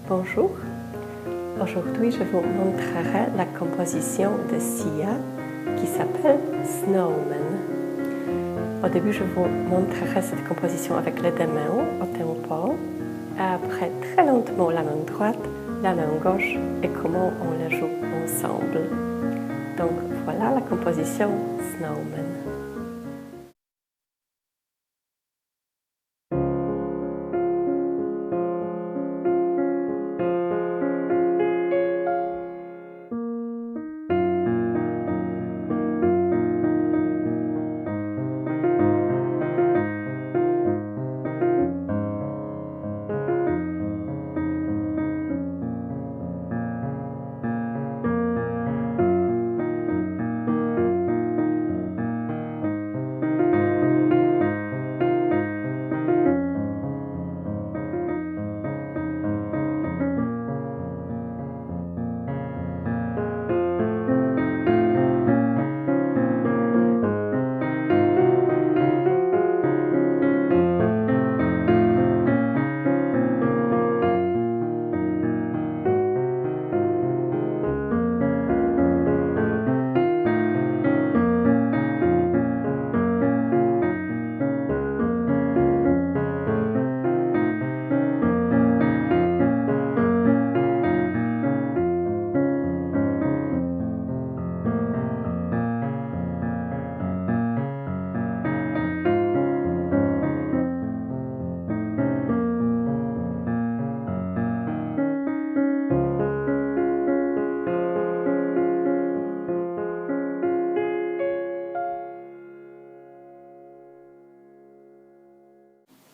Bonjour, aujourd'hui je vous montrerai la composition de Sia qui s'appelle Snowman. Au début je vous montrerai cette composition avec les deux mains au tempo, et après très lentement la main droite, la main gauche et comment on la joue ensemble. Donc voilà la composition Snowman.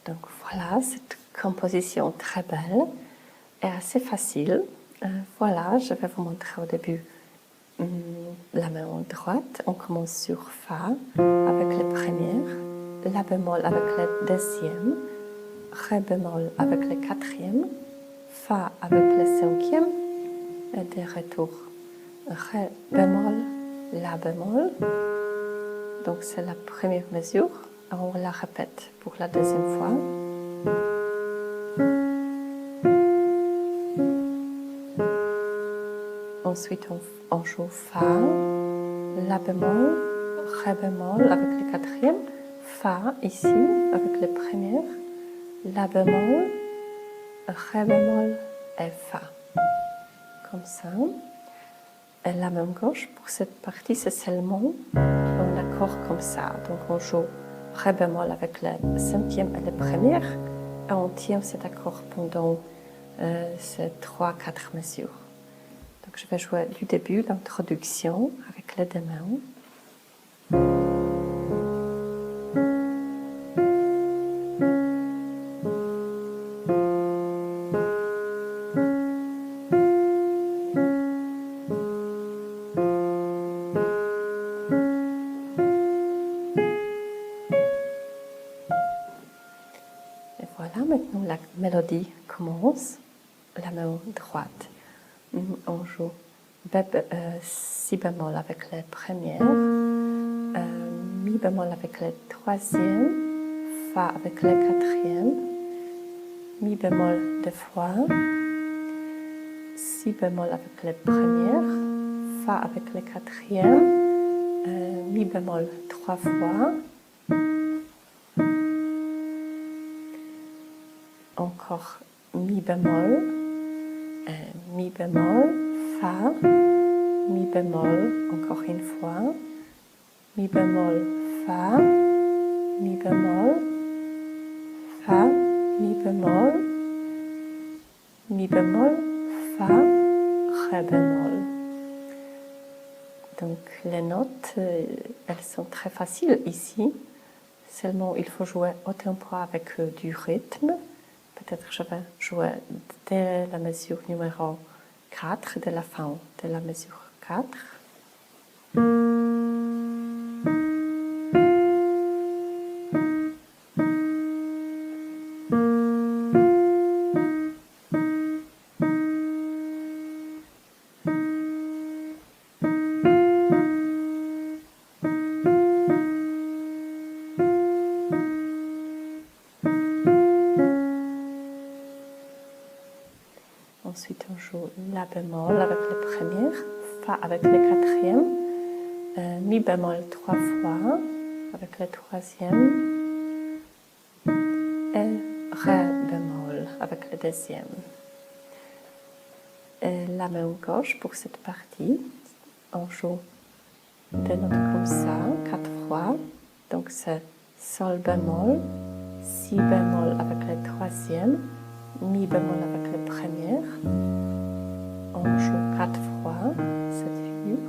Donc voilà, cette composition très belle et assez facile. Voilà, je vais vous montrer au début la main droite. On commence sur Fa avec les premières, La bémol avec le deuxième, Ré bémol avec le quatrième, Fa avec le cinquième et des retours. Ré bémol, La bémol. Donc c'est la première mesure. On la répète pour la deuxième fois. Ensuite, on joue Fa, La bémol, Ré bémol avec le quatrième, Fa ici avec le premier, La bémol, Ré bémol et Fa. Comme ça. Et la main gauche, pour cette partie, c'est seulement un accord comme ça. Donc on joue Ré bémol avec le cinquième et le premier, et on tient cet accord pendant ces 3-4 mesures. Donc je vais jouer du début, l'introduction, avec les deux mains. Et voilà, maintenant la mélodie commence. La main droite. On joue si bémol avec la première, mi bémol avec le troisième, fa avec le quatrième, mi bémol deux fois, si bémol avec la première, fa avec le quatrième, mi bémol 3 fois, encore mi bémol, mi bémol, fa, mi bémol, encore une fois, mi bémol, fa, mi bémol, fa, mi bémol, mi bémol, fa, ré bémol. Donc les notes, elles sont très faciles ici, seulement il faut jouer au tempo avec du rythme. Peut-être je vais jouer dès la mesure numéro 4, de la fin de la mesure 4. Ensuite, on joue La bémol avec les premières, Fa avec les quatrièmes, Mi bémol 3 fois avec le troisième, et Ré bémol avec le deuxième. Et la main gauche pour cette partie, on joue des notes comme ça, 4 fois. Donc c'est Sol bémol, Si bémol avec le troisième, Mi bémol avec le premier. On joue 4 fois cette figure.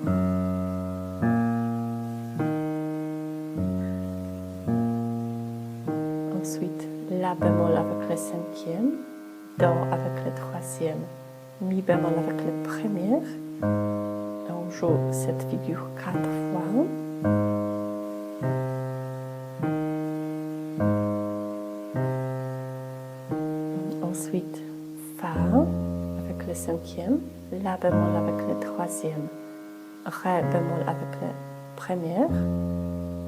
Ensuite, La bémol avec le cinquième, Do avec le troisième, Mi bémol avec le premier. On joue cette figure 4 fois. Ensuite, Fa avec le cinquième, La bémol avec le troisième, Ré bémol avec le premier.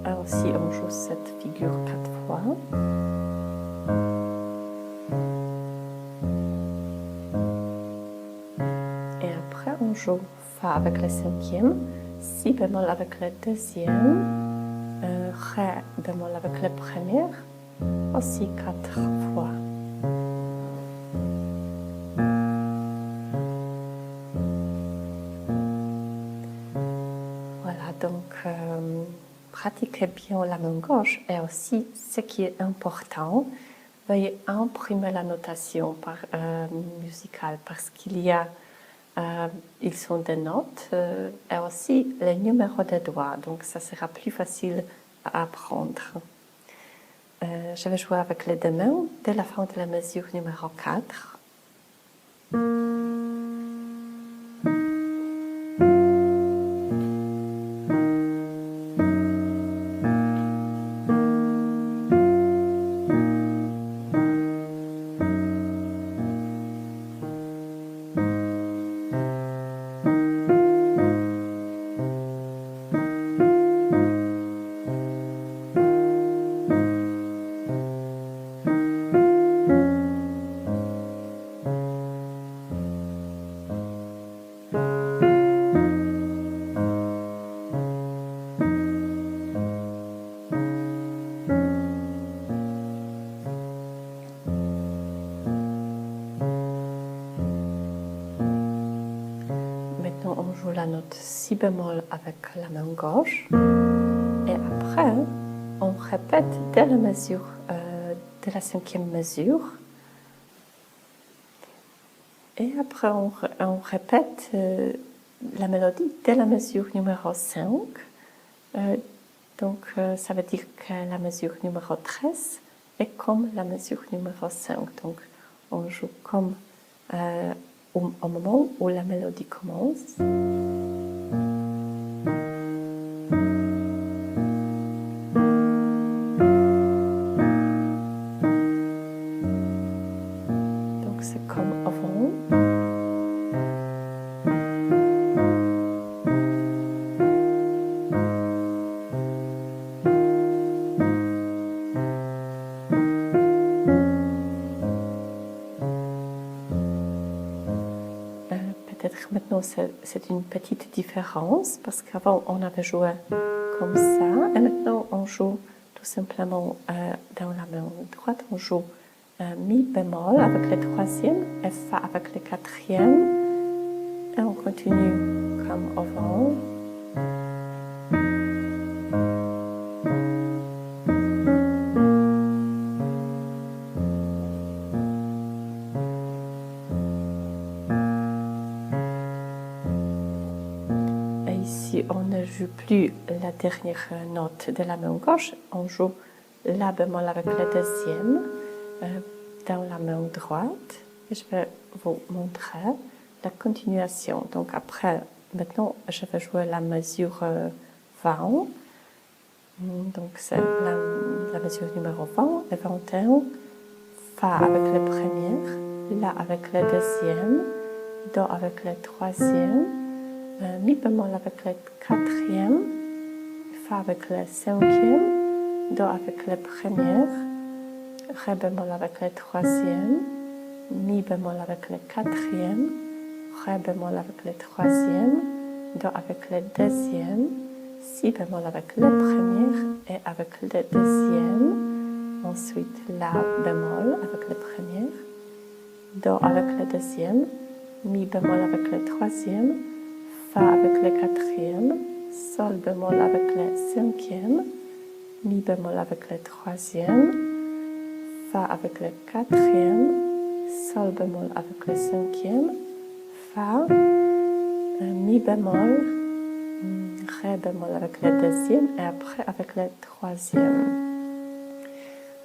Et aussi, on joue cette figure 4 fois. Et après, on joue Fa avec le cinquième, Si bémol avec le deuxième, Ré bémol avec le premier, aussi 4 fois. Voilà, donc pratiquez bien la main gauche et aussi, ce qui est important, veuillez imprimer la notation musicale parce qu'il y a ils sont des notes et aussi les numéros de doigts, donc ça sera plus facile à apprendre. Je vais jouer avec les deux mains dès la fin de la mesure numéro 4. On joue la note Si bémol avec la main gauche et après on répète dès la mesure de la cinquième mesure et après on répète la mélodie dès la mesure numéro 5. Donc ça veut dire que la mesure numéro 13 est comme la mesure numéro 5. Donc on joue comme au moment où la mélodie commence. Donc c'est comme avant. Peut-être maintenant c'est une petite différence parce qu'avant on avait joué comme ça et maintenant on joue tout simplement dans la main droite on joue Mi bémol avec le troisième et Fa avec le quatrième et on continue comme avant. On ne joue plus la dernière note de la main gauche, on joue La bémol avec le deuxième dans la main droite. Et je vais vous montrer la continuation. Donc après, maintenant, je vais jouer la mesure 20. Donc c'est la mesure numéro 20 et 21. Fa avec le premier, La avec le deuxième, Do avec le troisième, Mi bémol avec le quatrième, Fa avec le cinquième, Do avec le premier, Ré bémol avec le troisième, mi bémol avec le quatrième, ré bémol avec le troisième, do avec le deuxième, si bémol avec le premier et avec le deuxième, ensuite la bémol avec le premier, do avec le deuxième, mi bémol avec le troisième, fa avec le quatrième, sol bémol avec le cinquième, mi bémol avec le troisième, fa avec le quatrième, sol bémol avec le cinquième, fa, mi bémol, ré bémol avec le deuxième et après avec le troisième.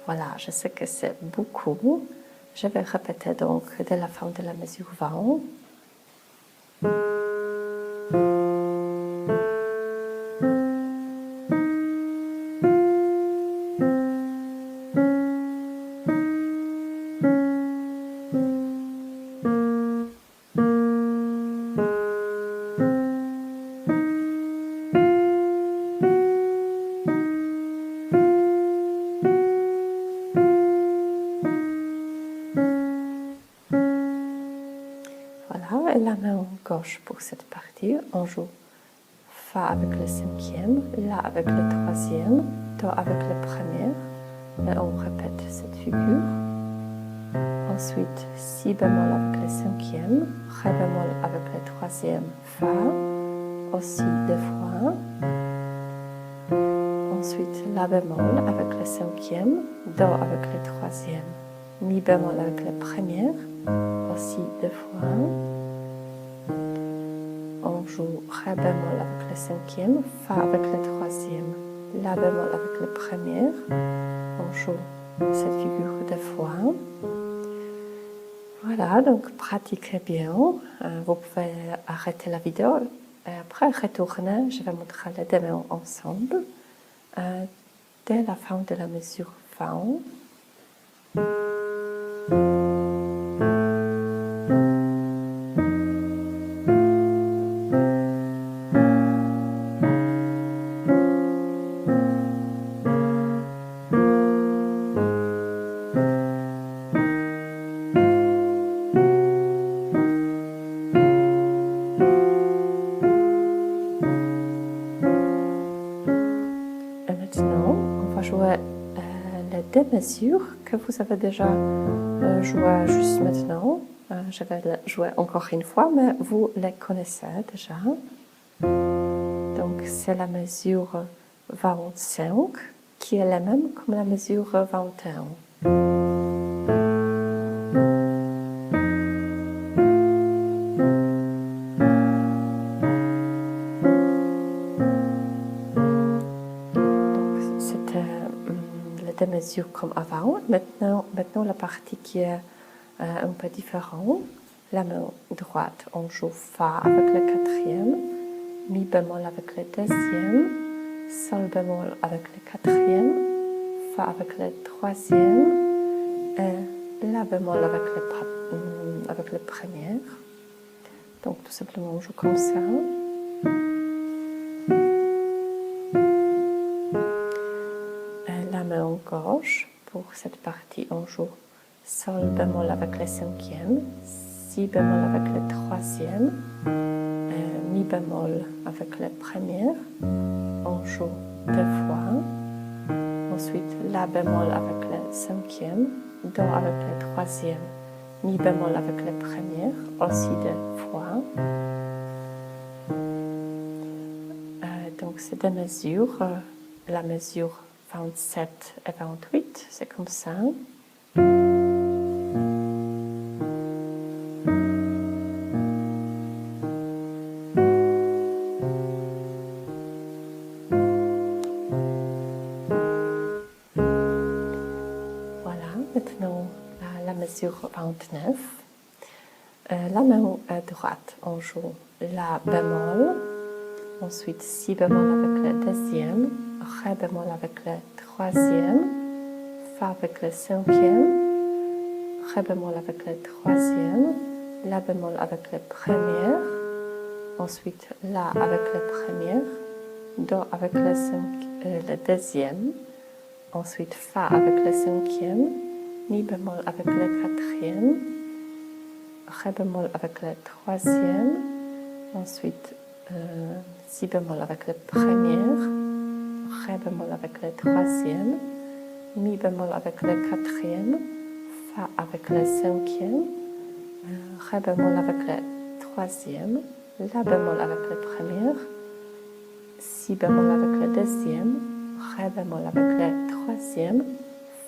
Voilà, je sais que c'est beaucoup. Je vais répéter donc dès la fin de la mesure 20. Voilà, et la main gauche pour cette partie, on joue fa avec le cinquième, la avec le troisième, do avec le premier, et on répète cette figure. Ensuite, si bémol avec le cinquième, ré bémol avec le troisième, fa, aussi deux fois. Ensuite, la bémol avec le cinquième, do avec le troisième, mi bémol avec le premier, aussi deux fois. On joue ré bémol avec le cinquième, fa avec le troisième, la bémol avec le premier. On joue cette figure deux fois. Voilà, donc pratiquez bien. Vous pouvez arrêter la vidéo et après retourner. Je vais montrer les deux mains ensemble dès la fin de la mesure 20. Jouer les deux mesures que vous avez déjà joué juste maintenant. Je vais les jouer encore une fois, mais vous les connaissez déjà. Donc c'est la mesure 25 qui est la même comme la mesure 21. Des mesures comme avant. Maintenant, la partie qui est un peu différente. La main droite, on joue fa avec le quatrième, mi bémol avec le deuxième, sol bémol avec le quatrième, fa avec le troisième et la bémol avec le premier. Donc tout simplement on joue comme ça. La main gauche, pour cette partie, on joue sol bémol avec le cinquième, si bémol avec le troisième, mi bémol avec le premier. On joue deux fois. Ensuite, la bémol avec le cinquième, do avec le troisième, mi bémol avec le premier, aussi deux fois. Donc, c'est des mesures. La mesure 27 et 28, c'est comme ça. Voilà, maintenant la mesure 29. La main droite, on joue la bémol, ensuite si bémol avec le deuxième, ré bémol avec le troisième, fa avec le cinquième, ré bémol avec le troisième, la bémol avec le premier, ensuite la avec le premier, do avec le deuxième, ensuite fa avec le cinquième, mi bémol avec le quatrième, ré bémol avec le troisième, ensuite si bémol avec la première, ré bémol avec le troisième, mi bémol avec le quatrième, fa avec le cinquième, ré bémol avec le troisième, la bémol avec la première, si bémol avec le deuxième, ré bémol avec le troisième,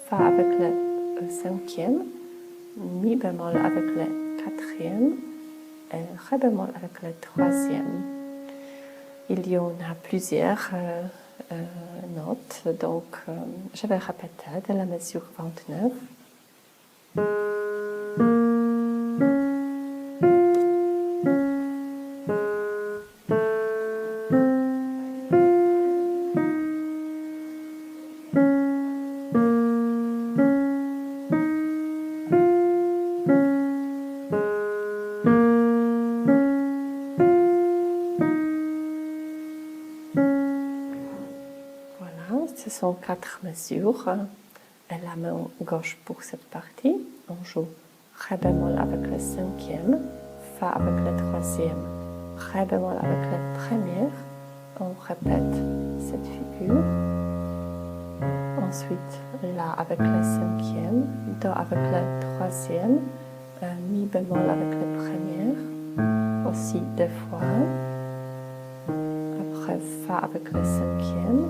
fa avec le cinquième, mi bémol avec le quatrième et ré bémol avec le troisième. Il y en a plusieurs notes, donc je vais répéter de la mesure 29. Ce sont 4 mesures. Et la main gauche pour cette partie. On joue ré bémol avec le cinquième, fa avec le troisième, ré bémol avec la première. On répète cette figure. Ensuite, la avec le cinquième, do avec le troisième, mi bémol avec la première, aussi 2 fois. Après, fa avec le cinquième.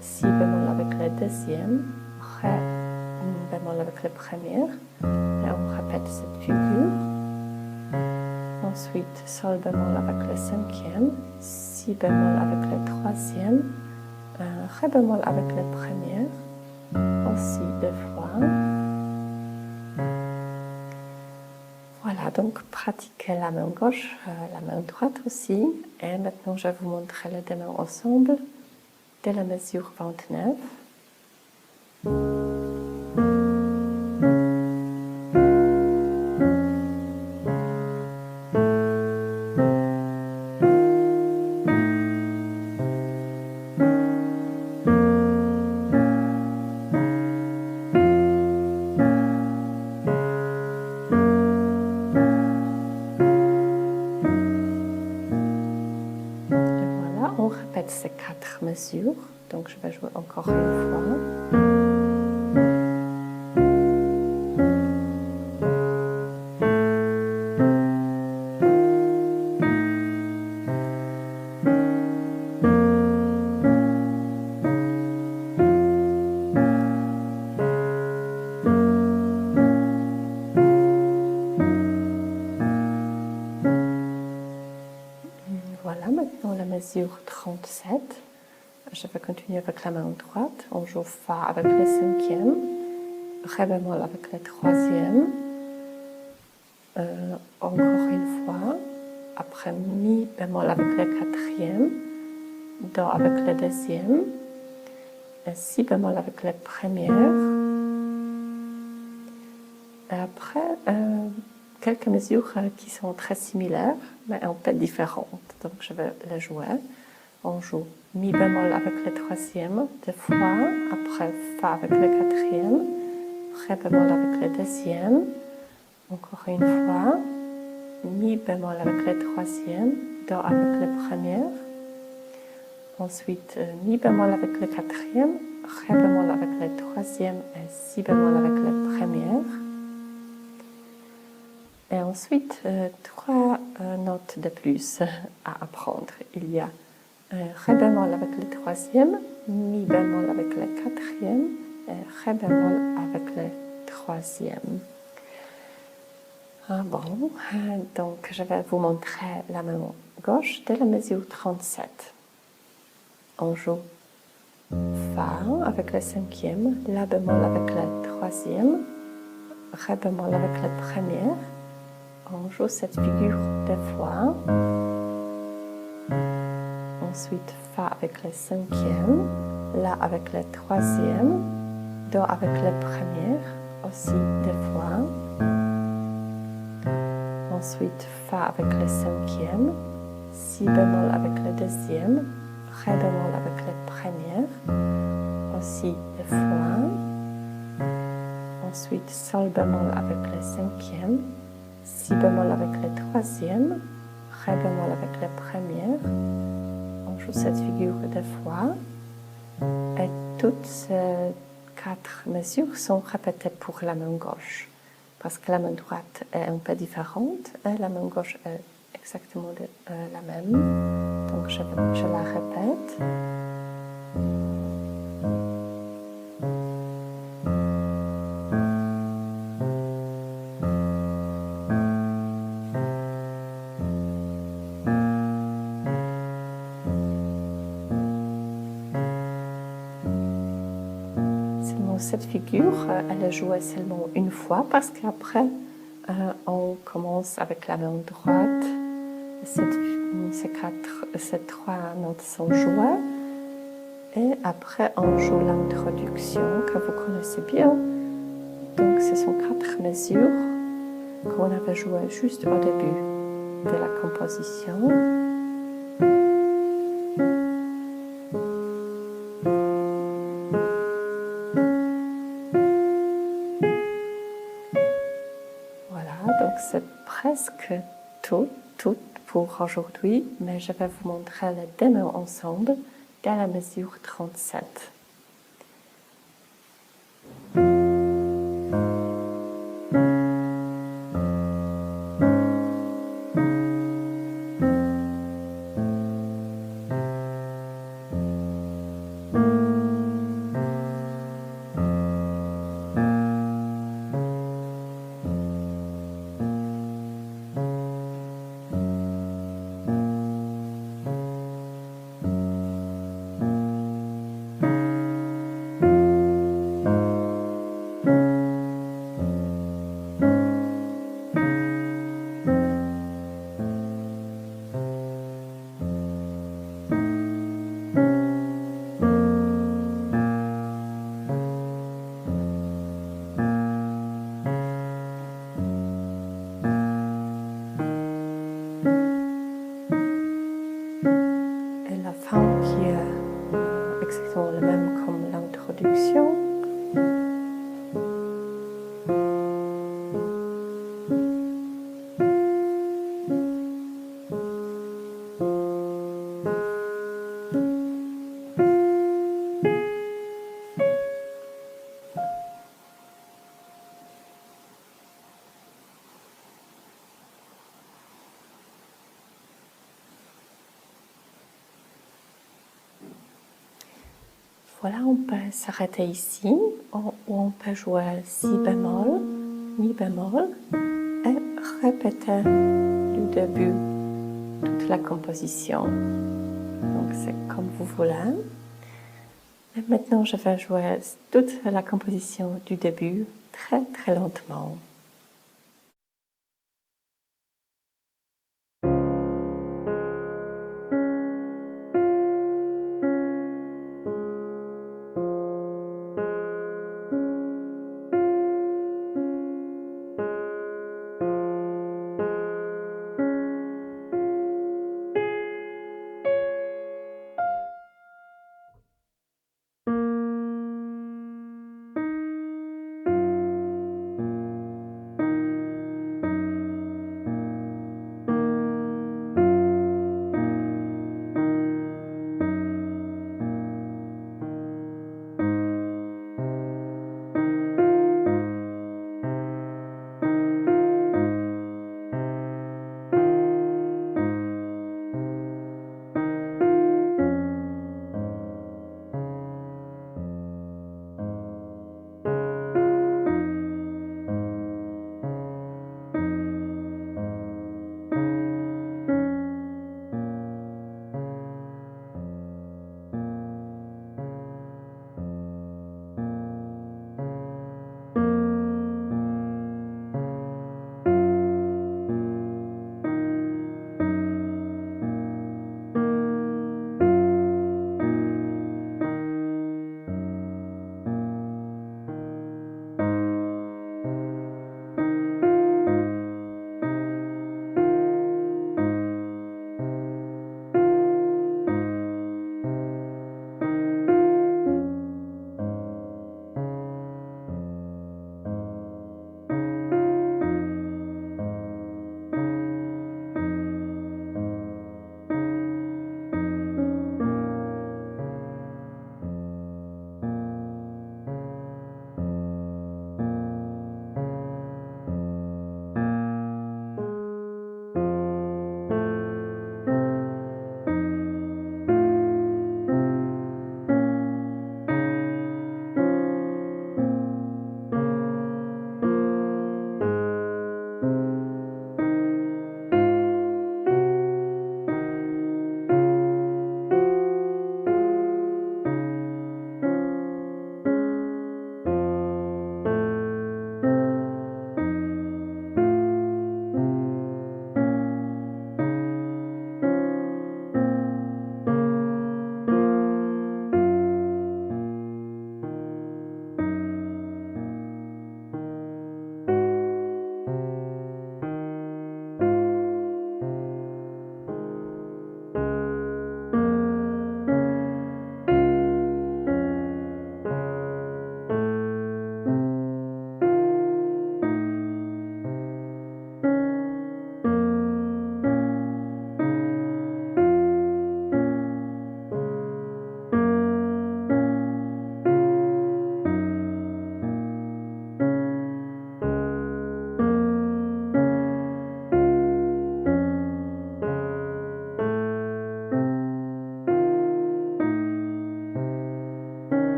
Si bémol avec le deuxième, ré bémol avec la première, et on répète cette figure. Ensuite, sol bémol avec le cinquième, si bémol avec le troisième, ré bémol avec la première, aussi 2 fois. Voilà, donc pratiquez la main gauche, la main droite aussi. Et maintenant, je vais vous montrer les deux mains ensemble. De la mesure 29. On répète ces 4 mesures, donc je vais jouer encore une fois. Voilà, maintenant la mesure 37. Je vais continuer avec la main droite. On joue fa avec le cinquième, ré bémol avec le troisième, encore une fois. Après mi bémol avec le quatrième, do avec le deuxième, si bémol avec la première. Et après, quelques mesures qui sont très similaires, mais un peu différentes. Donc, je vais les jouer. On joue mi bémol avec le troisième 2 fois, après fa avec le quatrième, ré bémol avec le deuxième, encore une fois, mi bémol avec le troisième, do avec la première, ensuite mi bémol avec le quatrième, ré bémol avec le troisième et si bémol avec la première. Et ensuite, 3 notes de plus à apprendre. Il y a ré bémol avec le troisième, mi bémol avec le quatrième et ré bémol avec le troisième. Bon, donc je vais vous montrer la main gauche de la mesure 37. On joue fa avec le cinquième, la bémol avec le troisième, ré bémol avec la première. On joue cette figure 2 fois. Ensuite, fa avec le cinquième, la avec le troisième, do avec la première, aussi 2 fois. Ensuite, fa avec le cinquième, si bémol avec le deuxième, ré bémol avec la première, aussi 2 fois. Ensuite, sol bémol avec le cinquième, si bémol avec le troisième, ré bémol avec la première. On joue cette figure deux fois. Et toutes ces 4 mesures sont répétées pour la main gauche. Parce que la main droite est un peu différente et la main gauche est exactement la même. Donc je la répète. Cette figure, elle est jouée seulement une fois parce qu'après, on commence avec la main droite. Ces 3 notes sont jouées. Et après, on joue l'introduction que vous connaissez bien. Donc, ce sont 4 mesures qu'on avait jouées juste au début de la composition. Donc c'est presque tout pour aujourd'hui, mais je vais vous montrer les démos ensemble dès la mesure 37. Exactement le même comme l'introduction. Voilà, on peut s'arrêter ici, où on peut jouer si bémol, mi bémol, et répéter du début toute la composition. Donc c'est comme vous voulez. Et maintenant, je vais jouer toute la composition du début très très lentement.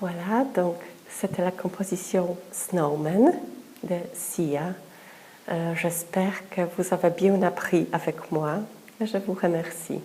Voilà, donc c'était la composition Snowman de Sia. J'espère que vous avez bien appris avec moi et je vous remercie.